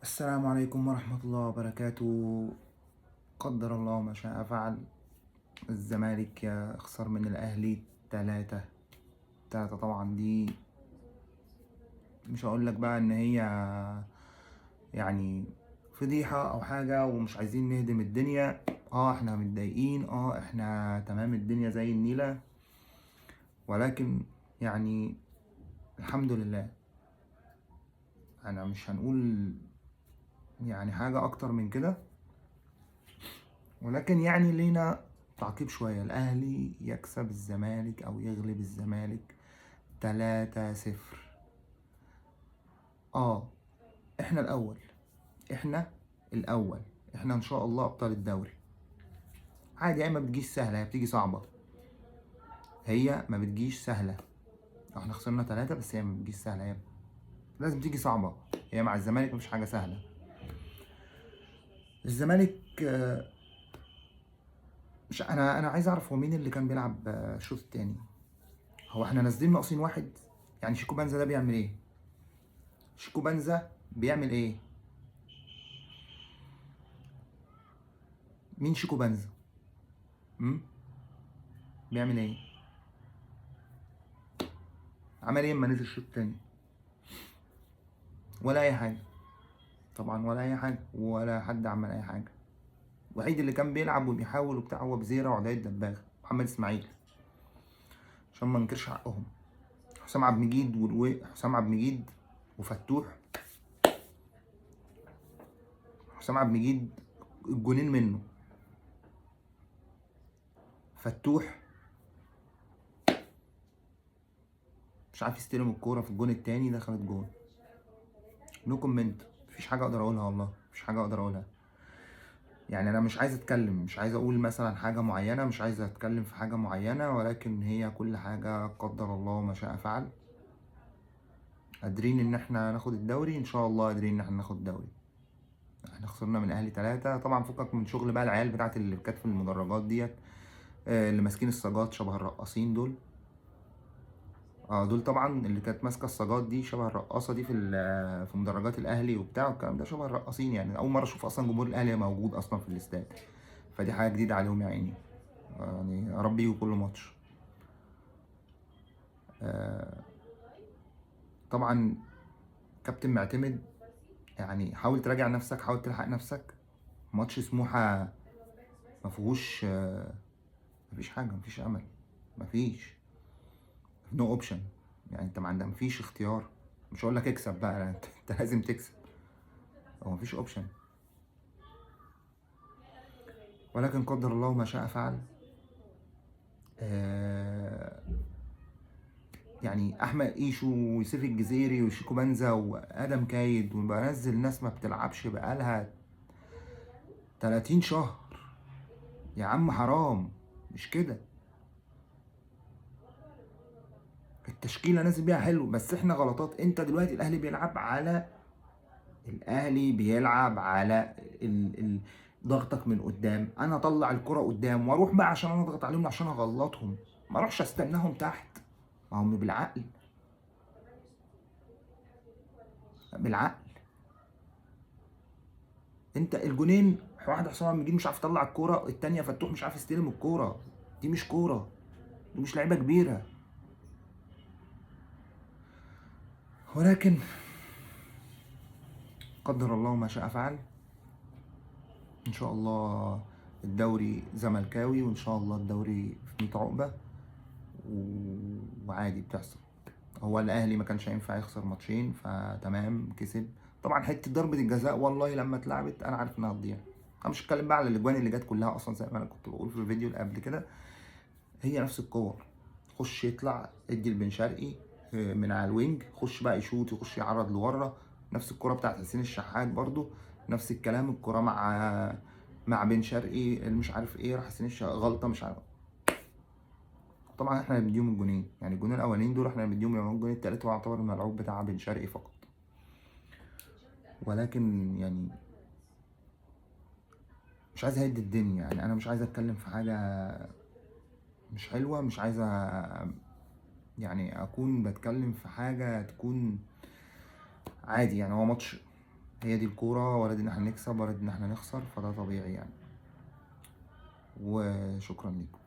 السلام عليكم ورحمة الله وبركاته. قدر الله ما شاء فعل. الزمالك يخسر من الأهلي 3-3. طبعا دي مش هقول لك بقى إن هي يعني فضيحة أو حاجة ومش عايزين نهدم الدنيا. احنا متضايقين، احنا تمام الدنيا زي النيلة، ولكن يعني الحمد لله. أنا مش هنقول يعني حاجة أكتر من كده، ولكن يعني لينا تعقيب شوية. الأهلي يكسب الزمالك أو يغلب الزمالك 3-0. احنا الأول، احنا الأول، احنا إن شاء الله أبطال الدوري. عادي، هي ما بتجيش سهلة، هي بتيجي صعبة. هي ما بتجيش سهلة. احنا خسرنا 3 بس هي ما بتجيش سهلة، هي لازم تيجي صعبة. هي مع الزمالك مفيش حاجة سهلة. الزمالك مش أنا عايز أعرف هو مين اللي كان بيلعب الشوط التاني. هو احنا نازلين ناقصين واحد؟ يعني شيكو بنزا ده بيعمل ايه؟ شيكو بنزا بيعمل ايه؟ مين شيكو بنزا؟ بيعمل ايه؟ عمل ايه اما نزل الشوط التاني؟ ولا اي حاجه. طبعا ولا اي حاجه، ولا حد عمل اي حاجه. الوحيد اللي كان بيلعب وبيحاول وبتاع هو بزيرة وعدي الدباغ محمد اسماعيل، عشان ما ننكرش حقهم. حسام عبد المجيد حسام عبد المجيد وفتوح. حسام عبد المجيد الجونين منه. فتوح مش عارف يستلم الكوره في الجون التاني، دخلت جون. نو كومنت. مفيش حاجه اقدر اقولها، والله مفيش حاجه اقدر اقولها. يعني انا مش عايز اتكلم، مش عايز اقول مثلا حاجه معينه، مش عايز اتكلم في حاجه معينه، ولكن هي كل حاجه قدر الله ما شاء فعل. قادرين ان احنا ناخد الدوري ان شاء الله، قادرين ان احنا ناخد الدوري. احنا خسرنا من الاهلي 3. طبعا فكك من شغل بقى العيال بتاعت اللي كانت في المدرجات ديت، اللي ماسكين السجات شبه الرقاصين دول. دول طبعا اللي كانت ماسكه السجات دي شبه الرقاصه دي في مدرجات الاهلي وبتاع والكلام ده، شبه الرقاصين. يعني اول مره اشوف اصلا جمهور الاهلي موجود اصلا في الاستاد، فدي حاجه جديده عليهم يا عيني. يعني يا رب يجوا كل ماتش. آه، طبعا كابتن معتمد، يعني حاول تراجع نفسك، حاول تلحق نفسك. ماتش سموحة مفيهوش مفيش حاجة، مفيش أمل، مفيش نو اوبشن. يعني انت ما عندك، مفيش اختيار. مش هقول لك اكسب بقى، لا، انت لازم تكسب. هو مفيش اوبشن، ولكن قدر الله ما شاء فعل. آه، يعني احمد ايشو ويوسف الجزيري وشيكو بنزا وادم كايد، وبنزل ناس ما بتلعبش بقالها 30 شهر. يا عم حرام، مش كده. التشكيله نازل بيها حلو، بس احنا غلطات. انت دلوقتي الاهلي بيلعب على ضغطك من قدام. انا اطلع الكره قدام واروح بقى عشان انا اضغط عليهم عشان اغلطهم، ما اروحش استناهم تحت. ما هم بالعقل، بالعقل. انت الجونين، واحد حسام عبد المجيد مش عارف يطلع الكوره، التانية فتوح مش عارف يستلم الكوره. دي مش كوره، دي مش لعيبه كبيره. ولكن قدر الله ما شاء فعل. ان شاء الله الدوري زملكاوي، وان شاء الله الدوري في 100 عقبه، وعادي بتحصل. هو الاهلي ما كانش هينفع يخسر ماتشين، فتمام كسب. طبعا حته ضربه الجزاء والله لما اتلعبت انا عارف انها هتضيع. انا مش هتكلم بقى على الاجوان اللي جت كلها اصلا، زي ما انا كنت بقول في الفيديو اللي قبل كده. هي نفس الكور، خش يطلع ادي لبن شرقي من على الوينج، خش بقى يشوط، يخش يعرض لورا. نفس الكره بتاعت حسين الشحات برضو، نفس الكلام. الكره مع بن شرقي اللي مش عارف ايه، راح حسين الشحات غلطه مش عارف. طبعا احنا اللي بنديهم الجونين، يعني الجونين الاولانيين دول احنا اللي بنديهم. الجون التالت هو يعتبر الملعوب بتاع بن شرقي فقط. ولكن يعني مش عايز اهد الدنيا. يعني انا مش عايز اتكلم في حاجه مش حلوه، مش عايز يعني اكون بتكلم في حاجه تكون عادي. يعني هو ماتش هي دي الكورة، وارد ان احنا نكسب وارد ان احنا نخسر، فده طبيعي يعني. وشكرا لكم.